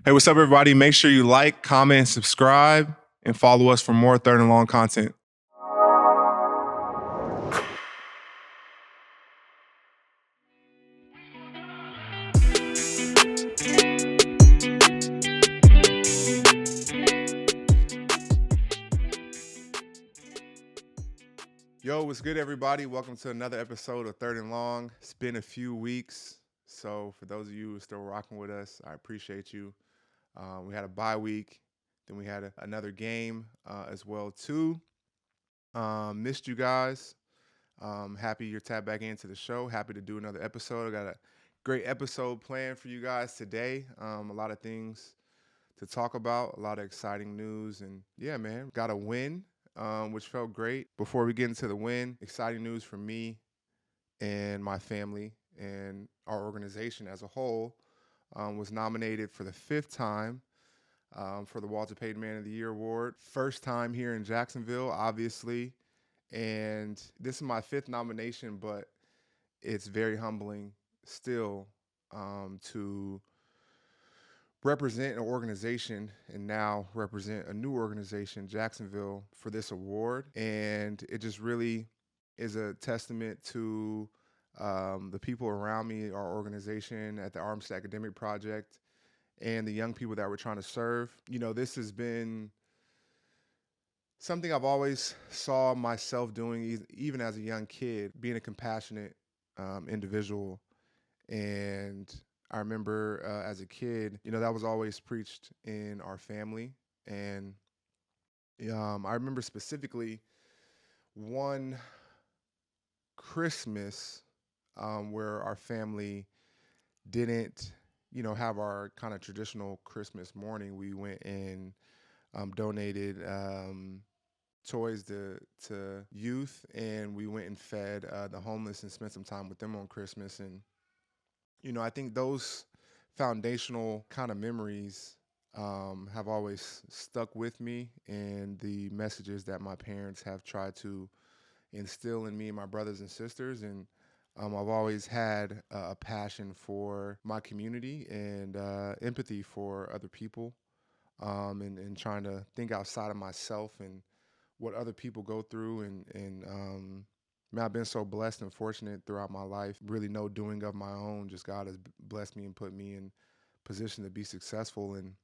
Hey, what's up, everybody? Make sure you like, comment, and subscribe, and follow us for more Third and Long content. Yo, what's good, everybody? Welcome to another episode of Third and Long. It's been a few weeks, so for those of you who are still rocking with us, I appreciate you. We had a bye week, then we had another game as well too. Missed you guys. Happy you're tapped back into the show. Happy to do another episode. I got a great episode planned for you guys today. A lot of things to talk about, a lot of exciting news, and yeah, man, got a win. Which felt great. Before we get into the win, exciting news for me and my family and our organization as a whole. Was nominated for the 5th time for the Walter Payton Man of the Year Award. First time here in Jacksonville, obviously. And this is my 5th nomination, but it's very humbling still to represent an organization and now represent a new organization, Jacksonville, for this award. And it just really is a testament to the people around me, our organization at the Armstead Academic Project, and the young people that we're trying to serve. You know, this has been something I've always saw myself doing, even as a young kid, being a compassionate individual. And I remember as a kid, you know, that was always preached in our family. And I remember specifically one Christmas where our family didn't, you know, have our kind of traditional Christmas morning. We went and donated toys to youth, and we went and fed the homeless and spent some time with them on Christmas. And you know, I think those foundational kind of memories have always stuck with me, and the messages that my parents have tried to instill in me and my brothers and sisters. And I've always had a passion for my community and empathy for other people, and trying to think outside of myself and what other people go through. And man, I've been so blessed and fortunate throughout my life. Really no doing of my own. Just God has blessed me and put me in position to be successful. And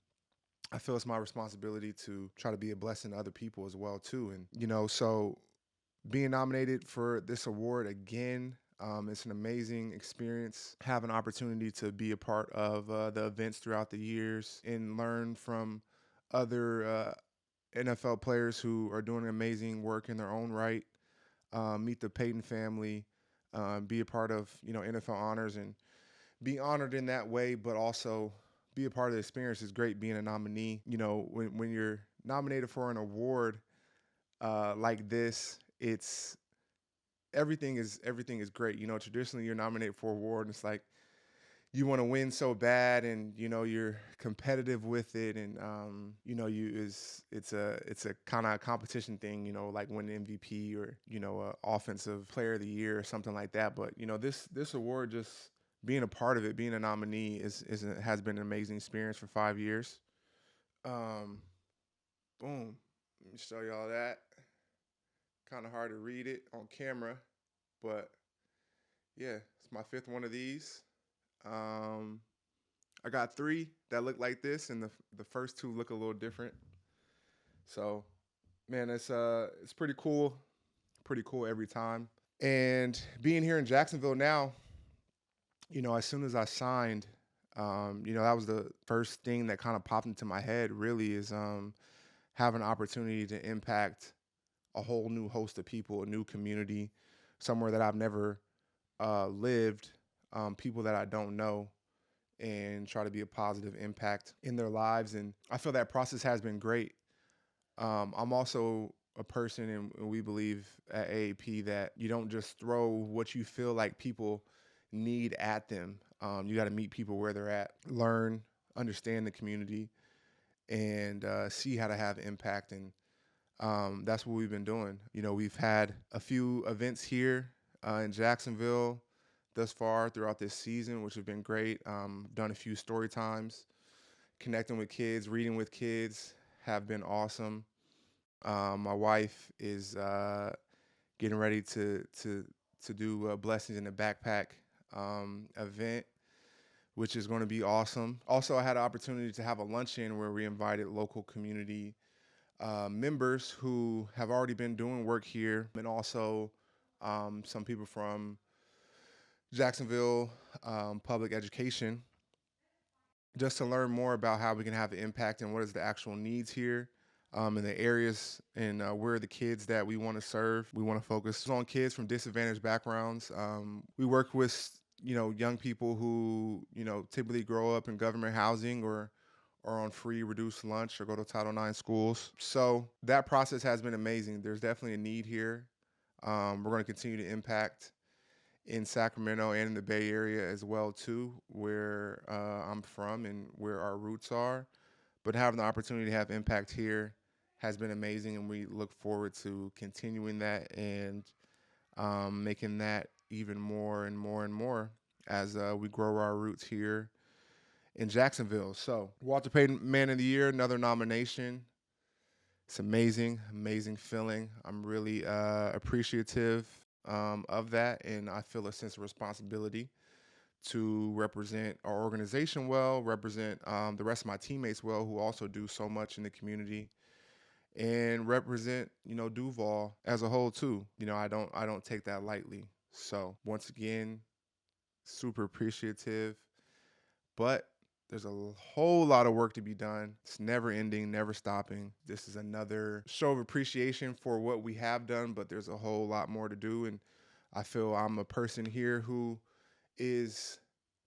I feel it's my responsibility to try to be a blessing to other people as well too. And you know, so being nominated for this award again, it's an amazing experience. Have an opportunity to be a part of the events throughout the years and learn from other NFL players who are doing amazing work in their own right. Meet the Payton family, be a part of, you know, NFL honors and be honored in that way, but also be a part of the experience. Is great being a nominee. You know, when you're nominated for an award like this, it's everything is great. You know, traditionally you're nominated for an award, and it's like you want to win so bad, and you know you're competitive with it, and you know it's a kind of competition thing. You know, like winning MVP or you know offensive player of the year or something like that. But you know this award, just being a part of it, being a nominee has been an amazing experience for 5 years. Boom. Let me show y'all that. Kind of hard to read it on camera, but yeah, it's my 5th one of these. I got 3 that look like this, and the first 2 look a little different. So, man, it's pretty cool every time. And being here in Jacksonville now, you know, as soon as I signed, you know, that was the first thing that kind of popped into my head. Really, is having an opportunity to impact a whole new host of people, a new community, somewhere that I've never lived, people that I don't know, and try to be a positive impact in their lives. And I feel that process has been great. I'm also a person, and we believe at AAP that you don't just throw what you feel like people need at them. You got to meet people where they're at, learn, understand the community, and see how to have impact. And that's what we've been doing. You know, we've had a few events here in Jacksonville thus far throughout this season, which have been great. Done a few story times connecting with kids, reading with kids have been awesome. My wife is getting ready to do blessings in the backpack event, which is going to be awesome. Also, I had an opportunity to have a luncheon where we invited local community members who have already been doing work here, and also some people from Jacksonville public education, just to learn more about how we can have an impact and what is the actual needs here in the areas and where are the kids that we want to serve. We want to focus on kids from disadvantaged backgrounds. We work with young people who typically grow up in government housing or on free reduced lunch or go to Title IX schools. So that process has been amazing. There's definitely a need here. We're going to continue to impact in Sacramento and in the Bay Area as well too, where I'm from and where our roots are. But having the opportunity to have impact here has been amazing, and we look forward to continuing that and making that even more and more and more as we grow our roots here in Jacksonville. So Walter Payton Man of the Year, another nomination. It's amazing, amazing feeling. I'm really appreciative of that, and I feel a sense of responsibility to represent our organization well, represent the rest of my teammates well, who also do so much in the community, and represent Duval as a whole too. I don't take that lightly. So once again, super appreciative, but there's a whole lot of work to be done. It's never ending, never stopping. This is another show of appreciation for what we have done, but there's a whole lot more to do. And I feel I'm a person here who is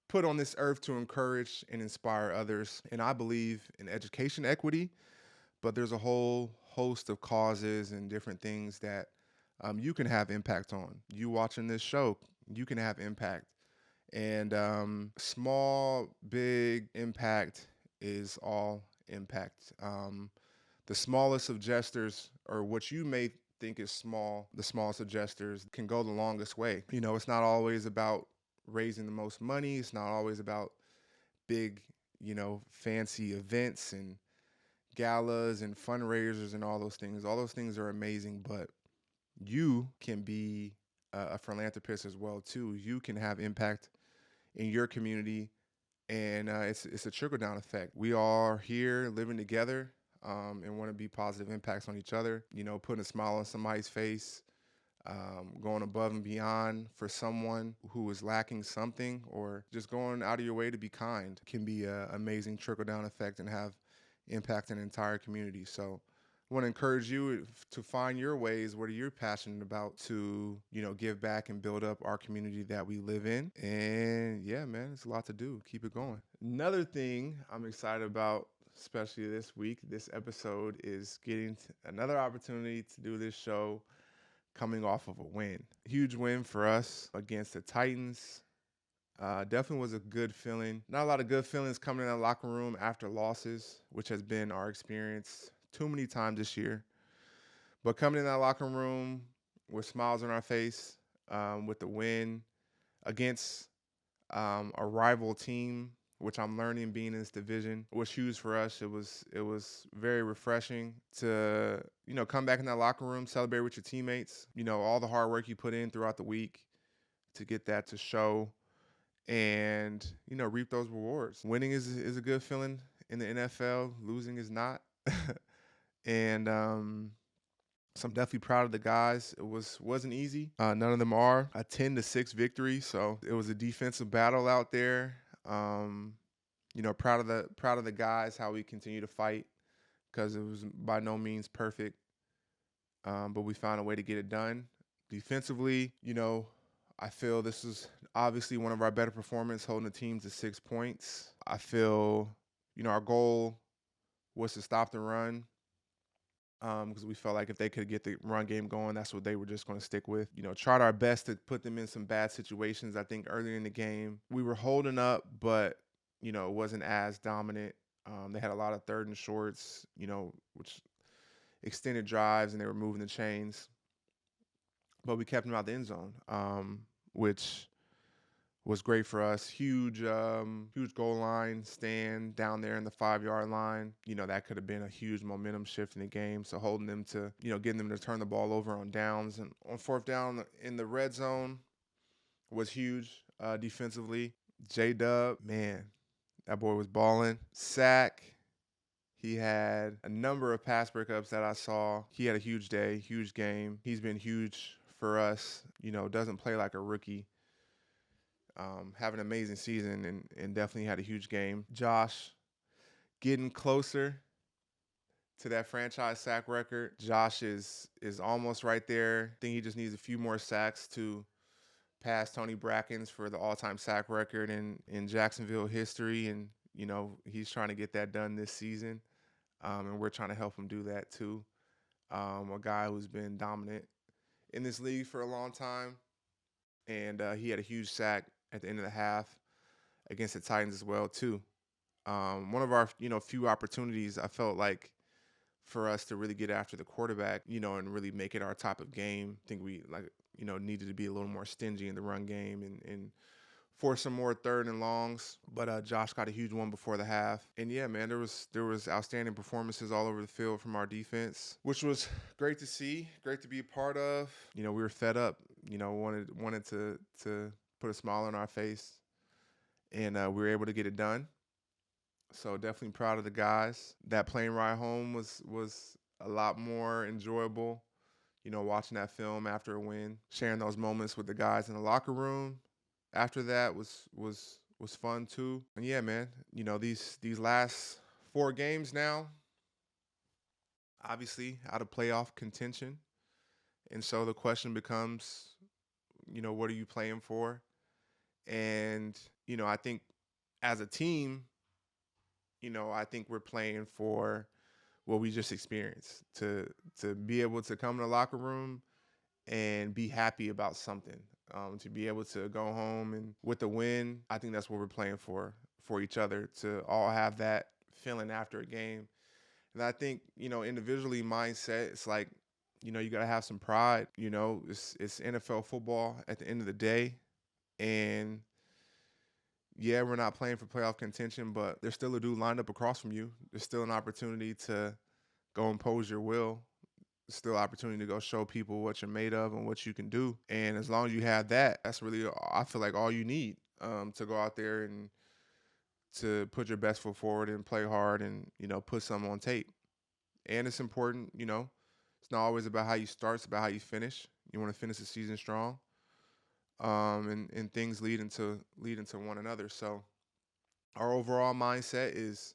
put on this earth to encourage and inspire others. And I believe in education equity, but there's a whole host of causes and different things that you can have impact on. You watching this show, you can have impact. And small, big impact is all impact. The smallest of gestures, or what you may think is small, the smallest of gestures can go the longest way. It's not always about raising the most money. It's not always about big, fancy events and galas and fundraisers and all those things. All those things are amazing, but you can be a philanthropist as well too. You can have impact in your community, and it's a trickle down effect. We are here living together and want to be positive impacts on each other. Putting a smile on somebody's face, going above and beyond for someone who is lacking something, or just going out of your way to be kind can be an amazing trickle down effect and have impact an entire community. So I want to encourage you to find your ways, what are you passionate about, to, give back and build up our community that we live in. And yeah, man, it's a lot to do. Keep it going. Another thing I'm excited about, especially this week, this episode, is getting another opportunity to do this show coming off of a win. Huge win for us against the Titans. Definitely was a good feeling. Not a lot of good feelings coming in the locker room after losses, which has been our experience too many times this year. But coming in that locker room with smiles on our face, with the win against a rival team, which I'm learning being in this division, was huge for us. It was very refreshing to come back in that locker room, celebrate with your teammates. All the hard work you put in throughout the week to get that to show, and reap those rewards. Winning is a good feeling in the NFL. Losing is not. And so I'm definitely proud of the guys. It wasn't easy. None of them are. A 10-6 victory, so it was a defensive battle out there. Proud of the guys, how we continue to fight, because it was by no means perfect, but we found a way to get it done. Defensively, I feel this is obviously one of our better performances, holding the team to 6 points. I feel, our goal was to stop the run, because we felt like if they could get the run game going, that's what they were just going to stick with. Tried our best to put them in some bad situations. I think earlier in the game, we were holding up, but, it wasn't as dominant. They had a lot of third and shorts, which extended drives, and they were moving the chains. But we kept them out the end zone, which was great for us. Huge goal line stand down there in the 5 yard line. That could have been a huge momentum shift in the game. So holding them to, getting them to turn the ball over on downs and on fourth down in the red zone was huge defensively. J-Dub, man, that boy was balling. Sack. He had a number of pass breakups that I saw. He had a huge day, huge game. He's been huge for us. Doesn't play like a rookie. Have an amazing season and definitely had a huge game. Josh getting closer to that franchise sack record. Josh is almost right there. I think he just needs a few more sacks to pass Tony Brackens for the all-time sack record in Jacksonville history. And, he's trying to get that done this season. And we're trying to help him do that too. A guy who's been dominant in this league for a long time. And he had a huge sack at the end of the half against the Titans as well too. One of our, few opportunities I felt like for us to really get after the quarterback, and really make it our type of game. I think we needed to be a little more stingy in the run game and force some more third and longs. But Josh got a huge one before the half. And yeah, man, there was outstanding performances all over the field from our defense, which was great to see, great to be a part of. We were fed up, wanted to put a smile on our face, and we were able to get it done. So definitely proud of the guys. That plane ride home was a lot more enjoyable. Watching that film after a win, sharing those moments with the guys in the locker room after that was fun too. And yeah, man, these last 4 games now, obviously out of playoff contention. And so the question becomes, what are you playing for? And, I think as a team, I think we're playing for what we just experienced, to be able to come in the locker room and be happy about something, to be able to go home and with the win. I think that's what we're playing for each other, to all have that feeling after a game. And I think, individually mindset, it's like, you got to have some pride. It's NFL football at the end of the day. And yeah, we're not playing for playoff contention, but there's still a dude lined up across from you. There's still an opportunity to go impose your will. There's still an opportunity to go show people what you're made of and what you can do. And as long as you have that, that's really, I feel like, all you need to go out there and to put your best foot forward and play hard and, put something on tape. And it's important, it's not always about how you start, it's about how you finish. You want to finish the season strong. And things lead into one another. So our overall mindset is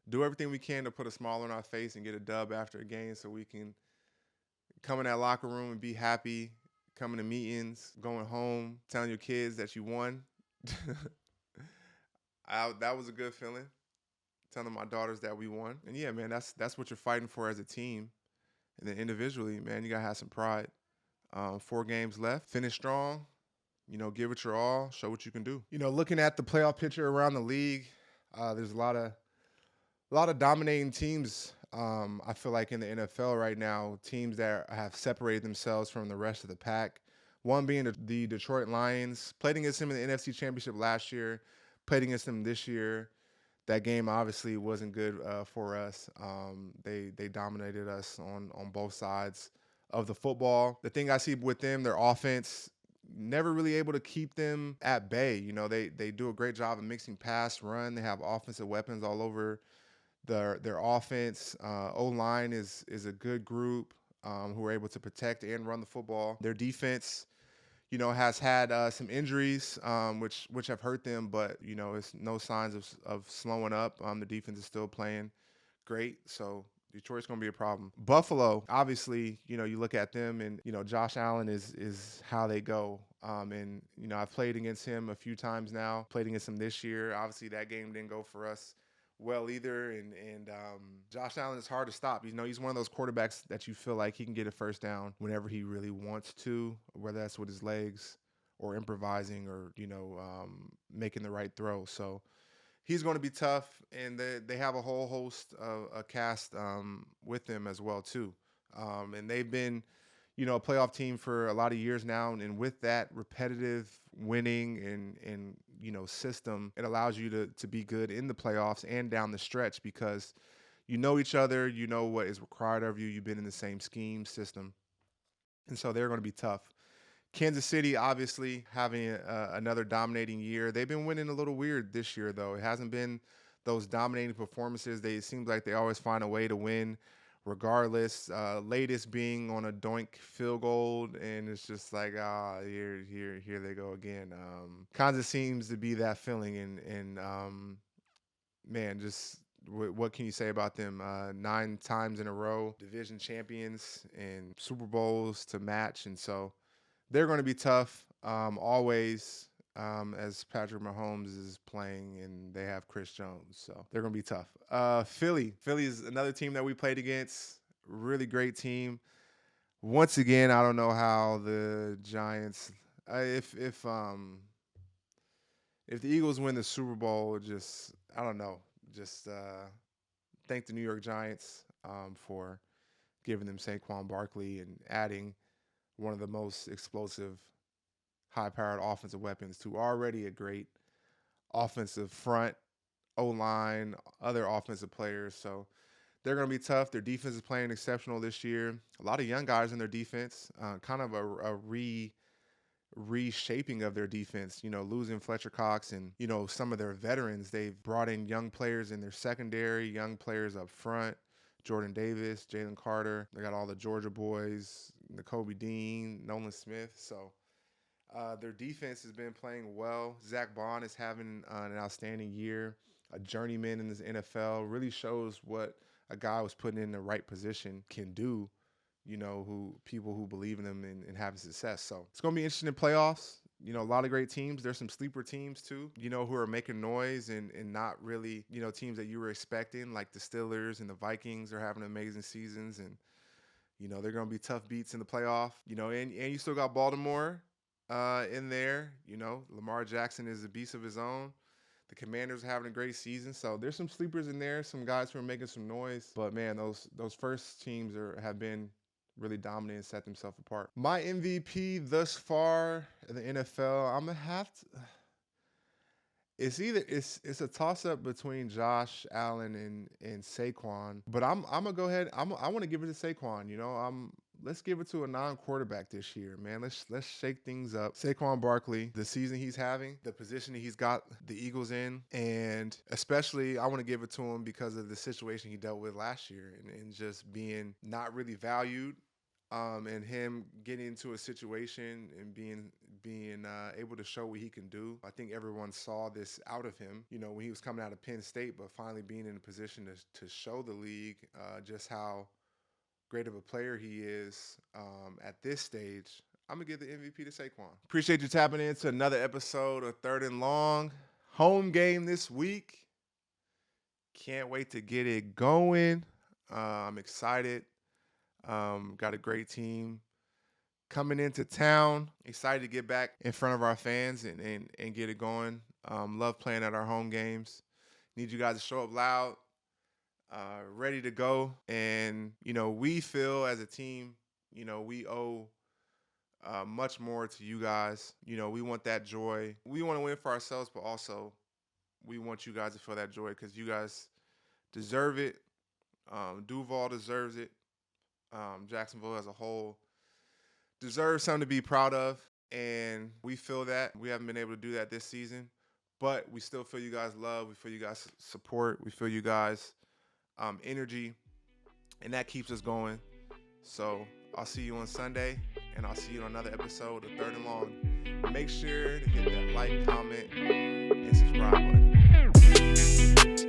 do everything we can to put a smile on our face and get a dub after a game, so we can come in that locker room and be happy, coming to meetings, going home, telling your kids that you won. That was a good feeling, telling my daughters that we won. And yeah, man, that's what you're fighting for as a team. And then individually, man, you got to have some pride. 4 games left. Finish strong. Give it your all. Show what you can do. Looking at the playoff picture around the league, there's a lot of dominating teams. I feel like in the NFL right now, teams that have separated themselves from the rest of the pack. One being the Detroit Lions. Played against them in the NFC Championship last year. Played against them this year. That game obviously wasn't good for us. They dominated us on both sides of the football. The thing I see with them, their offense, never really able to keep them at bay. They do a great job of mixing pass, run. They have offensive weapons all over their offense. O-line is a good group who are able to protect and run the football. Their defense, has had some injuries, which have hurt them, but, it's no signs of slowing up. The defense is still playing great, so Detroit's going to be a problem. Buffalo, obviously, you look at them and, Josh Allen is how they go. And, I've played against him a few times now, played against him this year. Obviously, that game didn't go for us well either. And Josh Allen is hard to stop. He's one of those quarterbacks that you feel like he can get a first down whenever he really wants to, whether that's with his legs or improvising or, making the right throw. So he's going to be tough, and they have a whole host of a cast with them as well too. And they've been, a playoff team for a lot of years now. And with that repetitive winning and system, it allows you to be good in the playoffs and down the stretch because you know each other, you know what is required of you. You've been in the same scheme system. And so they're going to be tough. Kansas City, obviously, having another dominating year. They've been winning a little weird this year, though. It hasn't been those dominating performances. It seems like they always find a way to win regardless. Latest being on a doink field goal, and it's just like, here they go again. Kansas seems to be that feeling, and man, just what can you say about them? 9 times in a row, division champions and Super Bowls to match, and so they're going to be tough always as Patrick Mahomes is playing and they have Chris Jones. So they're going to be tough. Philly is another team that we played against. Really great team. Once again, I don't know how the Giants, if the Eagles win the Super Bowl, I don't know. Thank the New York Giants for giving them Saquon Barkley and adding one of the most explosive, high-powered offensive weapons to already a great offensive front, O-line, other offensive players. So they're going to be tough. Their defense is playing exceptional this year. A lot of young guys in their defense, kind of a reshaping of their defense, losing Fletcher Cox and, some of their veterans. They've brought in young players in their secondary, young players up front. Jordan Davis, Jalen Carter. They got all the Georgia boys, Nakobe Dean, Nolan Smith. So their defense has been playing well. Zach Bond is having an outstanding year. A journeyman in this NFL. Really shows what a guy was put in the right position can do, people who believe in him and having success. So it's going to be interesting in playoffs. A lot of great teams. There's some sleeper teams too, who are making noise and not really, teams that you were expecting, like the Steelers and the Vikings are having amazing seasons. And, they're going to be tough beats in the playoff, and you still got Baltimore in there. Lamar Jackson is a beast of his own. The Commanders are having a great season. So there's some sleepers in there, some guys who are making some noise. But, man, those first teams have been really dominant and set themselves apart. My MVP thus far in the NFL, I'm gonna have to. It's a toss up between Josh Allen and Saquon, but I'm gonna go ahead. I want to give it to Saquon. Let's give it to a non-quarterback this year, man. Let's shake things up. Saquon Barkley, the season he's having, the position that he's got the Eagles in, and especially I want to give it to him because of the situation he dealt with last year and just being not really valued, and him getting into a situation and being able to show what he can do. I think everyone saw this out of him, when he was coming out of Penn State, but finally being in a position to show the league just how great of a player he is at this stage. I'm going to give the MVP to Saquon. Appreciate you tapping into another episode of Third and Long. Home game this week. Can't wait to get it going. I'm excited. Got a great team coming into town. Excited to get back in front of our fans and get it going. Love playing at our home games. Need you guys to show up loud. Ready to go. And, we feel as a team, we owe much more to you guys. We want that joy. We want to win for ourselves, but also we want you guys to feel that joy because you guys deserve it. Duval deserves it. Jacksonville as a whole deserves something to be proud of. And we feel that. We haven't been able to do that this season, but we still feel you guys' love. We feel you guys' support. We feel you guys' energy, and that keeps us going. So I'll see you on Sunday, and I'll see you on another episode of Third and Long. Make sure to hit that like, comment, and subscribe button.